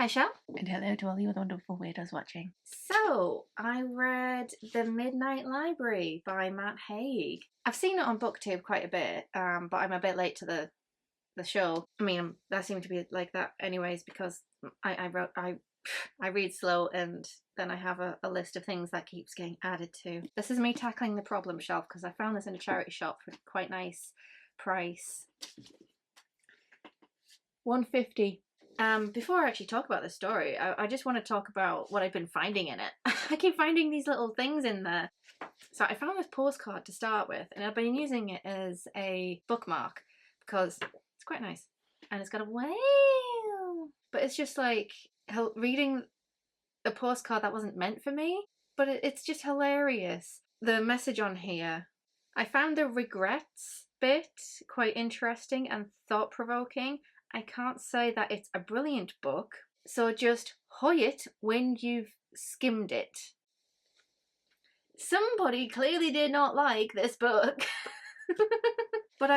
Hi, Shell. And hello to all you wonderful weirdos watching. So, I read The Midnight Library by Matt Haig. I've seen it on BookTube quite a bit, but I'm a bit late to the show. I mean, that seemed to be like that anyways because I read slow and then I have a list of things that keeps getting added to. This is me tackling the problem shelf because I found this in a charity shop for quite nice price. $1.50. Before I actually talk about the story, I just want to talk about what I've been finding in it. I keep finding these little things in there. So I found this postcard to start with, and I've been using it as a bookmark because it's quite nice. And it's got a whale. But it's just like reading a postcard that wasn't meant for me, but it's just hilarious. The message on here. I found the regrets bit quite interesting and thought-provoking. I can't say that it's a brilliant book, so just hoy it when you've skimmed it. Somebody clearly did not like this book. But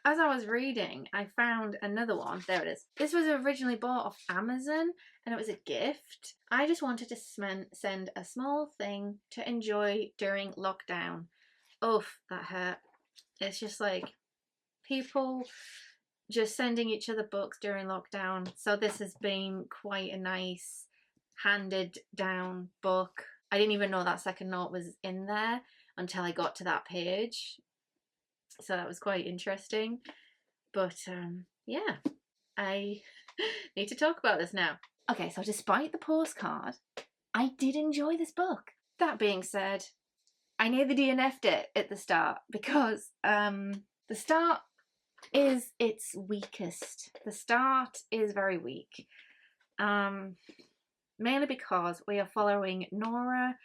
as I was reading, I found another one. There it is. This was originally bought off Amazon and it was a gift. I just wanted to send a small thing to enjoy during lockdown. Oof, that hurt. It's just like people just sending each other books during lockdown. So this has been quite a nice handed down book. I didn't even know that second note was in there until I got to that page. So that was quite interesting. But yeah, I need to talk about this now. Okay, so despite the postcard, I did enjoy this book. That being said, I nearly DNF'd it at the start because the start is its weakest. The start is very weak. Mainly because we are following Nora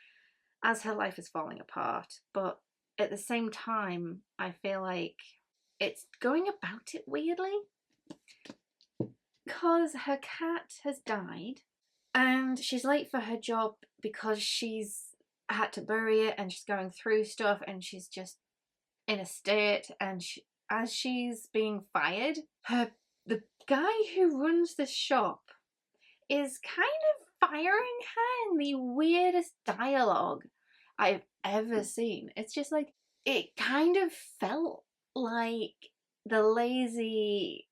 as her life is falling apart, but at the same time, I feel like it's going about it weirdly. Because her cat has died and she's late for her job because she's had to bury it and she's going through stuff and she's just in a state, and as she's being fired, the guy who runs the shop is kind of firing her in the weirdest dialogue I've ever seen. It's just like, it kind of felt like the lazy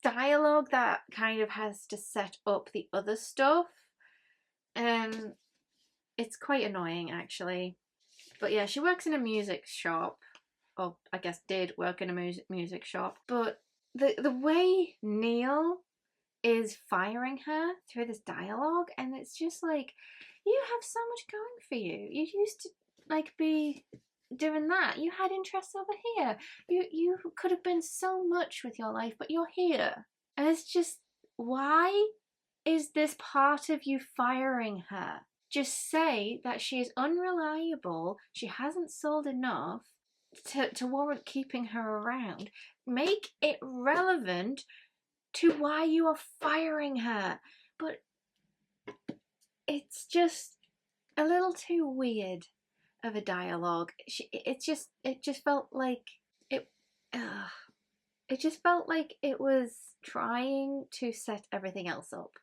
dialogue that kind of has to set up the other stuff. And it's quite annoying actually. But yeah, she works in a music shop, or I guess did work in a music shop. But the way Neil is firing her through this dialogue, and it's just like, you have so much going for you. You used to like be doing that. You had interests over here. You could have been so much with your life, but you're here. And it's just, why is this part of you firing her? Just say that she is unreliable, she hasn't sold enough to warrant keeping her around. Make it relevant to why you are firing her. But it's just a little too weird of a dialogue. It just felt like it. It just felt like it was trying to set everything else up,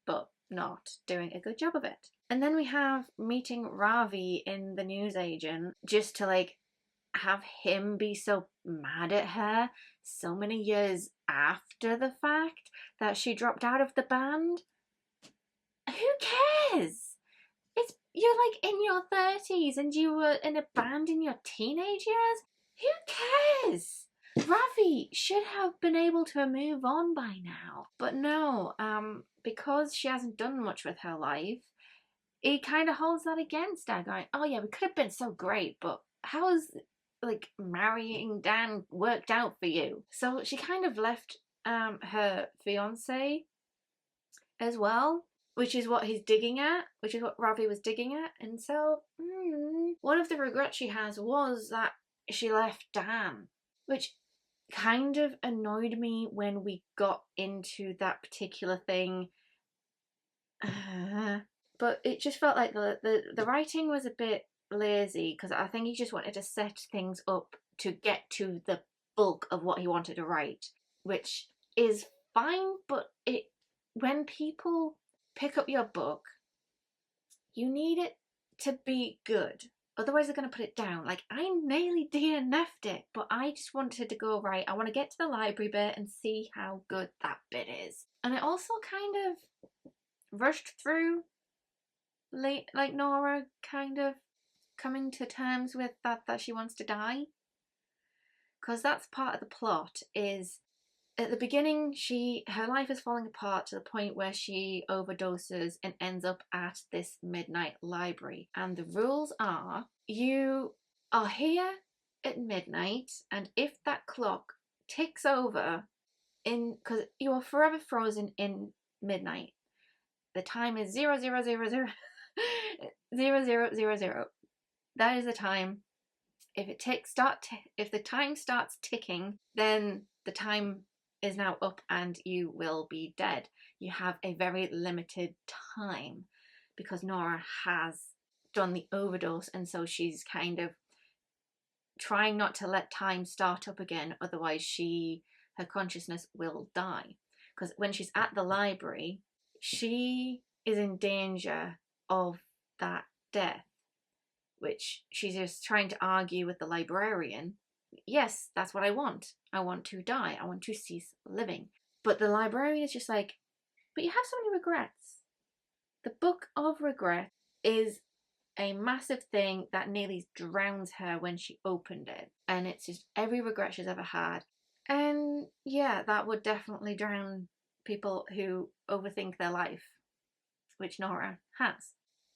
but not doing a good job of it. And then we have meeting Ravi in the newsagent just to like have him be so mad at her so many years after the fact that she dropped out of the band. Who cares? You're like in your 30s and you were in a band in your teenage years. Who cares? Ravi should have been able to move on by now. But no, because she hasn't done much with her life, it kind of holds that against her, going, oh yeah, we could have been so great, but how has like marrying Dan worked out for you? So she kind of left her fiance as well, which is what he's digging at, which is what Ravi was digging at. And so one of the regrets she has was that she left Dan, which kind of annoyed me when we got into that particular thing. But it just felt like the writing was a bit lazy, because I think he just wanted to set things up to get to the bulk of what he wanted to write, which is fine, but it when people pick up your book, you need it to be good. Otherwise, they're going to put it down. Like, I nearly DNF'd it, but I just wanted to go, right, I want to get to the library bit and see how good that bit is. And it also kind of rushed through, like Nora kind of coming to terms with that she wants to die. Because that's part of the plot, is at the beginning, her life is falling apart to the point where she overdoses and ends up at this midnight library. And the rules are, you are here at midnight, and if that clock ticks over because you are forever frozen in midnight. The time is 0000 0000. That is the time. If the time starts ticking, then the time is now up and you will be dead. You have a very limited time because Nora has done the overdose, and so she's kind of trying not to let time start up again, otherwise her consciousness will die. Because when she's at the library, she is in danger of that death, which she's just trying to argue with the librarian. Yes, that's what I want. I want to die. I want to cease living. But the librarian is just like, but you have so many regrets. The Book of Regret is a massive thing that nearly drowns her when she opened it. And it's just every regret she's ever had. And yeah, that would definitely drown people who overthink their life, which Nora has.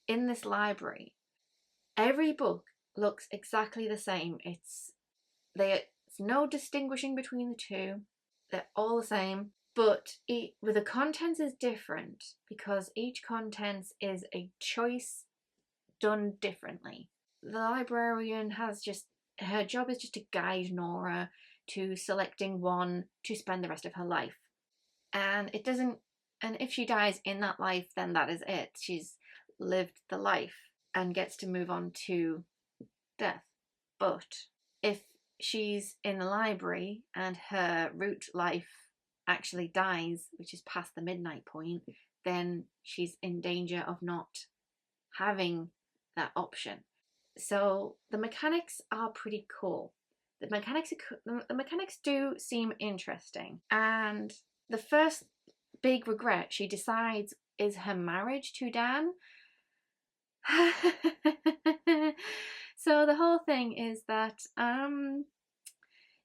In this library, every book looks exactly the same. There's no distinguishing between the two. They're all the same, but the contents is different because each contents is a choice done differently. The librarian her job is just to guide Nora to selecting one to spend the rest of her life. And if she dies in that life, then that is it. She's lived the life and gets to move on to death. But if she's in the library and her root life actually dies, which is past the midnight point, then she's in danger of not having that option. So the mechanics are pretty cool. The mechanics do seem interesting. And the first big regret she decides is her marriage to Dan. So the whole thing is that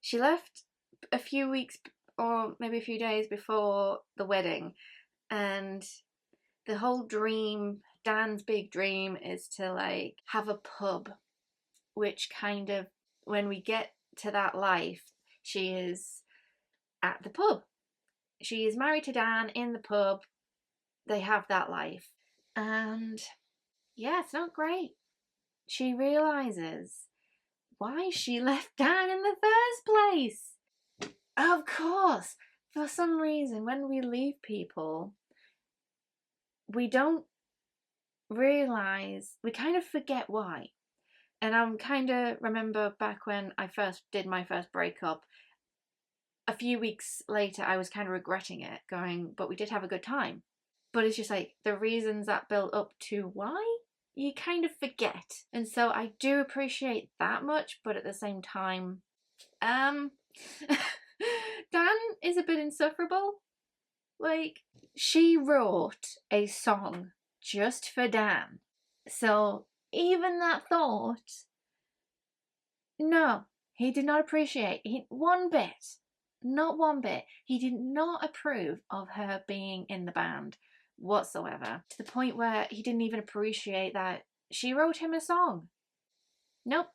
she left a few weeks or maybe a few days before the wedding, and the whole dream, Dan's big dream, is to like have a pub, which kind of, when we get to that life, she is at the pub. She is married to Dan in the pub. They have that life. And yeah, it's not great. She realizes why she left Dan in the first place. Of course, for some reason, when we leave people, we don't realize, we kind of forget why. And I'm kind of remember back when I first did my first breakup, a few weeks later, I was kind of regretting it, going, but we did have a good time. But it's just like the reasons that built up to why, you kind of forget. And so I do appreciate that much, but at the same time, Dan is a bit insufferable. Like, she wrote a song just for Dan. So even that thought, no, he did not appreciate one bit. Not one bit. He did not approve of her being in the band whatsoever, to the point where he didn't even appreciate that she wrote him a song. Nope.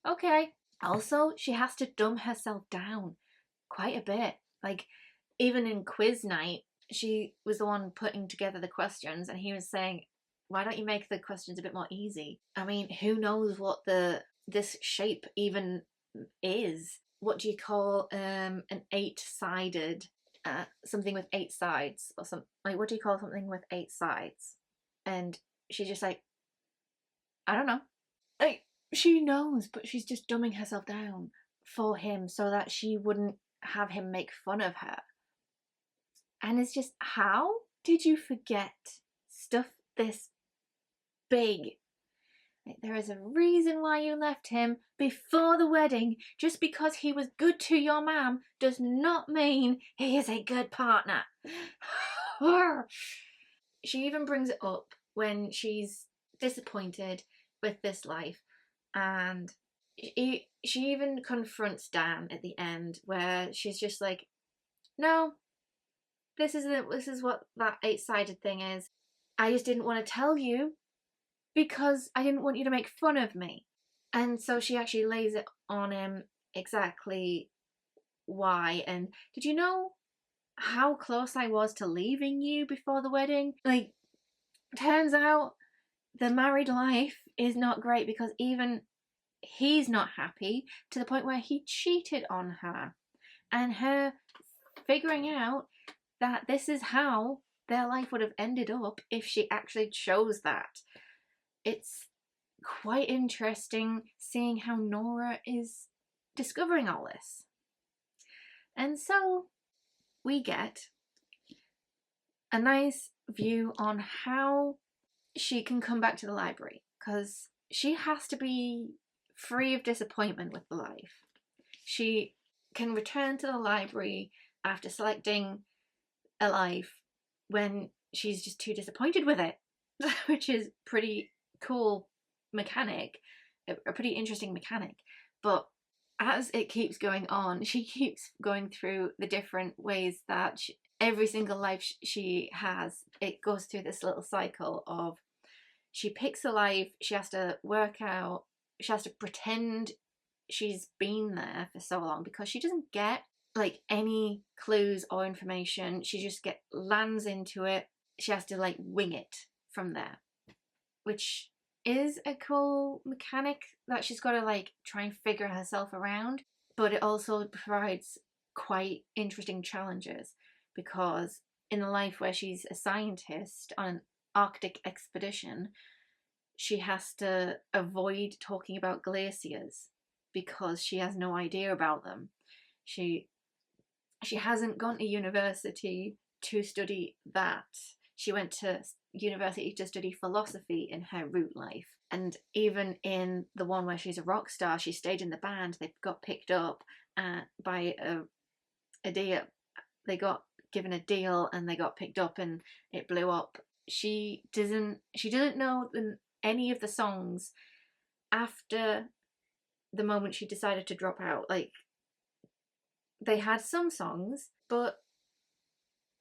Okay. Also, she has to dumb herself down quite a bit. Like, even in quiz night, she was the one putting together the questions, and he was saying, why don't you make the questions a bit more easy? I mean, who knows what this shape even is? What do you call an 8-sided something with 8 sides, or something? Like, what do you call something with 8 sides? And she's just like, I don't know. Like, she knows, but she's just dumbing herself down for him so that she wouldn't have him make fun of her. And it's just, how? did you forget stuff this big? There is a reason why you left him before the wedding. Just because he was good to your mum does not mean he is a good partner. She even brings it up when she's disappointed with this life, and she even confronts Dan at the end, where she's just like, "No, this is what that 8-sided thing is. I just didn't want to tell you because I didn't want you to make fun of me." And so she actually lays it on him exactly why. And did you know how close I was to leaving you before the wedding? Like, turns out the married life is not great because even he's not happy, to the point where he cheated on her. And her figuring out that this is how their life would have ended up if she actually chose that. It's quite interesting seeing how Nora is discovering all this. And so we get a nice view on how she can come back to the library, because she has to be free of disappointment with the life. She can return to the library after selecting a life when she's just too disappointed with it, which is pretty cool mechanic, a pretty interesting mechanic. But as it keeps going on, she keeps going through the different ways that every single life she has, it goes through this little cycle of, she picks a life, she has to work out, she has to pretend she's been there for so long, because she doesn't get like any clues or information. She just lands into it. She has to like wing it from there, which is a cool mechanic that she's got to like try and figure herself around. But it also provides quite interesting challenges, because in a life where she's a scientist on an Arctic expedition, she has to avoid talking about glaciers because she has no idea about them. She hasn't gone to university to study that. She went to university to study philosophy in her root life. And even in the one where she's a rock star, she stayed in the band. They got picked up by a deal. They got given a deal and they got picked up and it blew up. She doesn't know any of the songs after the moment she decided to drop out. Like, they had some songs, but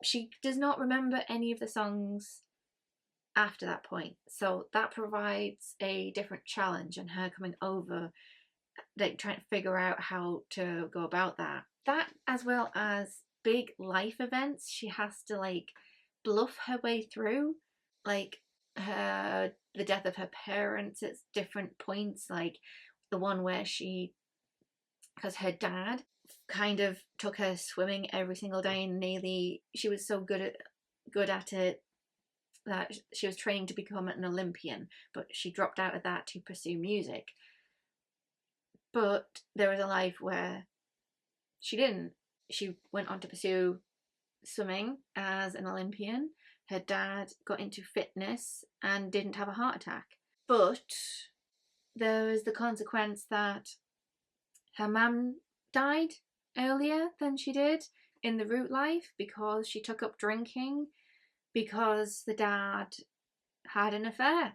she does not remember any of the songs after that point. So that provides a different challenge, and her coming over, like trying to figure out how to go about that. That, as well as big life events she has to like bluff her way through, like the death of her parents at different points, like the one where because her dad kind of took her swimming every single day, and nearly she was so good at it that she was training to become an Olympian, but she dropped out of that to pursue music. But there was a life where she didn't. She went on to pursue swimming as an Olympian. Her dad got into fitness and didn't have a heart attack. But there was the consequence that her mum died earlier than she did in the root life, because she took up drinking because the dad had an affair.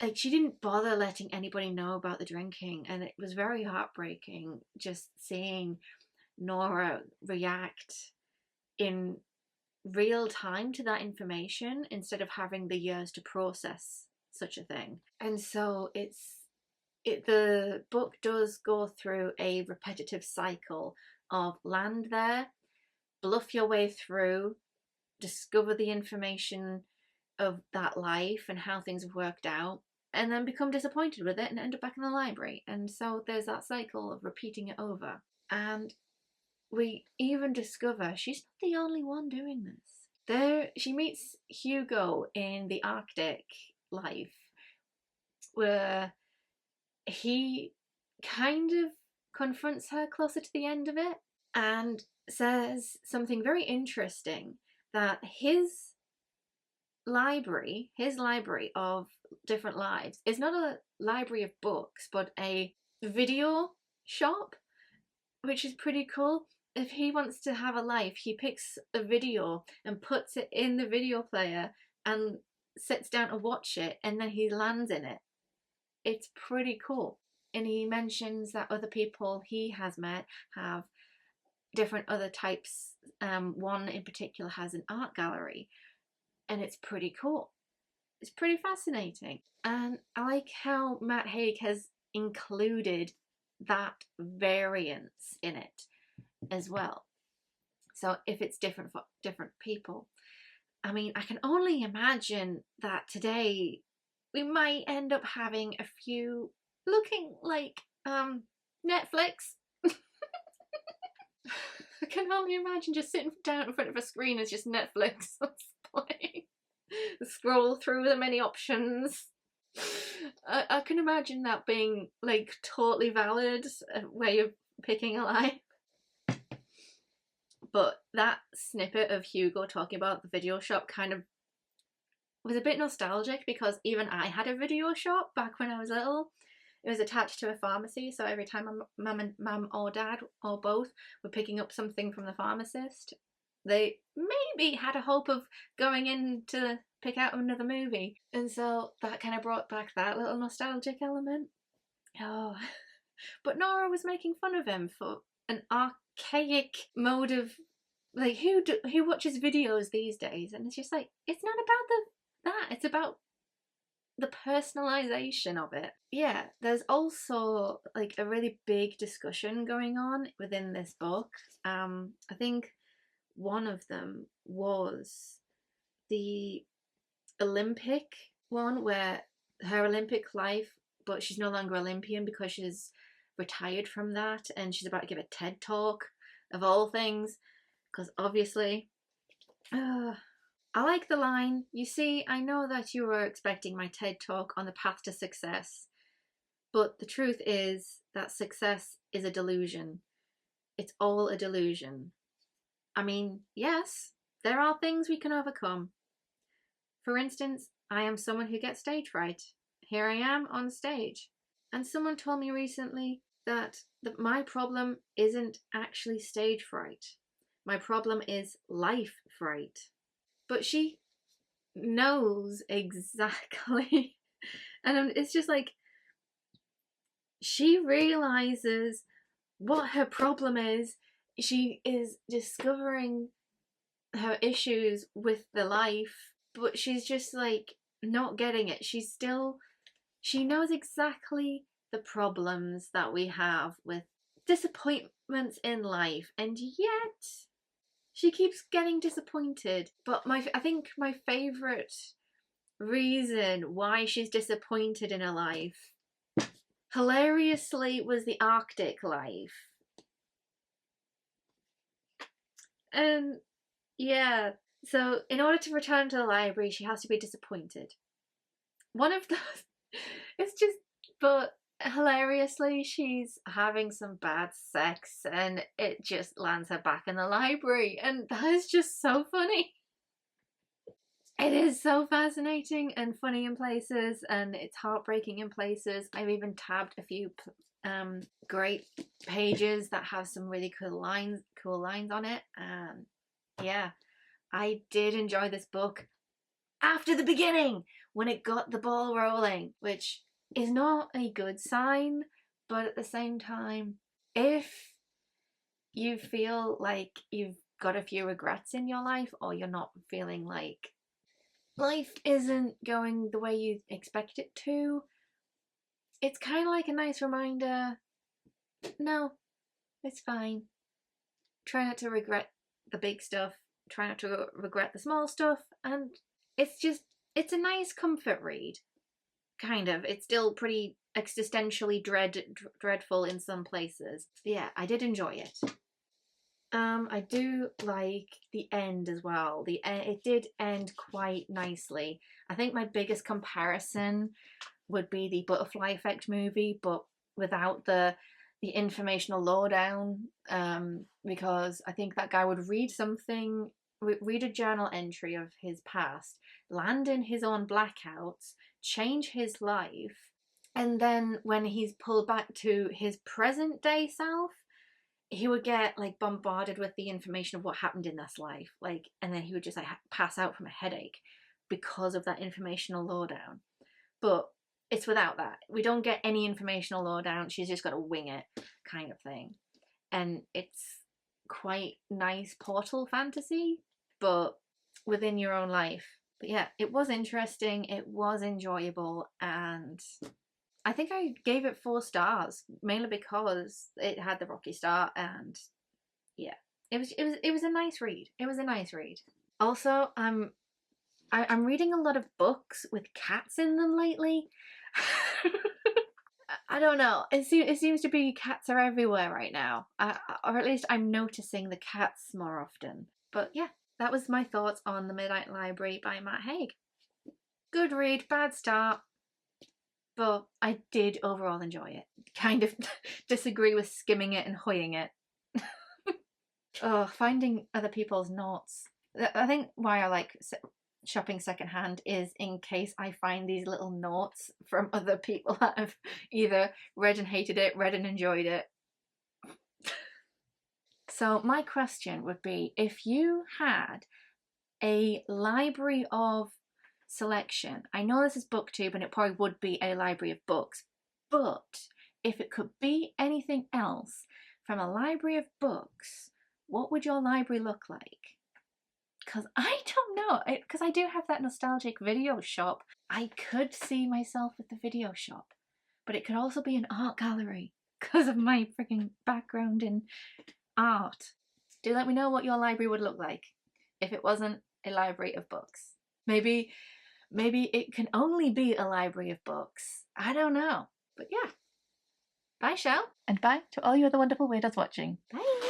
Like, she didn't bother letting anybody know about the drinking, and it was very heartbreaking just seeing Nora react in real time to that information instead of having the years to process such a thing. And so the book does go through a repetitive cycle of land there, bluff your way through, discover the information of that life and how things have worked out, and then become disappointed with it and end up back in the library. And so there's that cycle of repeating it over. And we even discover she's not the only one doing this. She meets Hugo in the Arctic life, where he kind of confronts her closer to the end of it and says something very interesting, that his library, his library of different lives, is not a library of books, but a video shop, which is pretty cool. If he wants to have a life, he picks a video and puts it in the video player and sits down to watch it, and then he lands in it. It's pretty cool. And he mentions that other people he has met have different other types. One in particular has an art gallery, and it's pretty cool. It's pretty fascinating. And I like how Matt Haig has included that variance in it as well. So if it's different for different people, I mean, I can only imagine that today we might end up having a few looking like Netflix. I can only imagine just sitting down in front of a screen as just Netflix playing. Scroll through the many options. I can imagine that being like totally valid way of picking a life. But that snippet of Hugo talking about the video shop kind of was a bit nostalgic, because even I had a video shop back when I was little. It was attached to a pharmacy, so every time mum or dad or both were picking up something from the pharmacist, they maybe had a hope of going in to pick out another movie. And so that kind of brought back that little nostalgic element. Oh, but Nora was making fun of him for an archaic mode of, like, who watches videos these days? And it's just like, it's not about that. It's about the personalization of it. Yeah, there's also like a really big discussion going on within this book. I think one of them was the Olympic one, where her Olympic life, but she's no longer Olympian because she's retired from that, and she's about to give a TED talk of all things, because obviously I like the line, "You see, I know that you were expecting my TED talk on the path to success, but the truth is that success is a delusion. It's all a delusion. I mean, yes, there are things we can overcome. For instance, I am someone who gets stage fright. Here I am on stage. And someone told me recently that my problem isn't actually stage fright. My problem is life fright." But she knows exactly. And it's just like, she realizes what her problem is. She is discovering her issues with the life, but she's just like not getting it. She knows exactly the problems that we have with disappointments in life, and yet she keeps getting disappointed. But I think my favourite reason why she's disappointed in her life, hilariously, was the Arctic life. And yeah, so in order to return to the library, she has to be disappointed. One of those, it's just, but hilariously, she's having some bad sex and it just lands her back in the library, and that is just so funny. It is so fascinating and funny in places, and it's heartbreaking in places. I've even tabbed a few great pages that have some really cool lines on it. And yeah, I did enjoy this book after the beginning, when it got the ball rolling, which is not a good sign. But at the same time, if you feel like you've got a few regrets in your life, or you're not feeling like life isn't going the way you expect it to, it's kind of like a nice reminder, no, it's fine. Try not to regret the big stuff, try not to regret the small stuff, and it's a nice comfort read, kind of. It's still pretty existentially dreadful in some places. Yeah, I did enjoy it. I do like the end as well. It did end quite nicely. I think my biggest comparison would be the Butterfly Effect movie, but without the informational lowdown. Because I think that guy would read something read a journal entry of his past, land in his own blackouts, change his life, and then when he's pulled back to his present day self, he would get like bombarded with the information of what happened in this life, like, and then he would just like pass out from a headache because of that informational lowdown. But it's without that. We don't get any informational lowdown. She's just got to wing it, kind of thing. And it's quite nice portal fantasy, but within your own life. But yeah, it was interesting. It was enjoyable, and I think I gave it 4 stars, mainly because it had the rocky start, and yeah, it was a nice read. It was a nice read. Also, I'm reading a lot of books with cats in them lately. I don't know. It seems to be cats are everywhere right now, or at least I'm noticing the cats more often. But yeah, that was my thoughts on The Midnight Library by Matt Haig. Good read, bad start, but I did overall enjoy it. Kind of disagree with skimming it and hoying it. Oh, finding other people's notes. I think why I like shopping secondhand is in case I find these little notes from other people that have either read and hated it, read and enjoyed it. So my question would be, if you had a library of selection, I know this is booktube and it probably would be a library of books, but if it could be anything else from a library of books, what would your library look like? Because I don't know, because I do have that nostalgic video shop. I could see myself with the video shop, but it could also be an art gallery because of my freaking background in art. Do let me know what your library would look like if it wasn't a library of books. Maybe it can only be a library of books. I don't know. But yeah. Bye, Shell. And bye to all you other wonderful weirdos watching. Bye.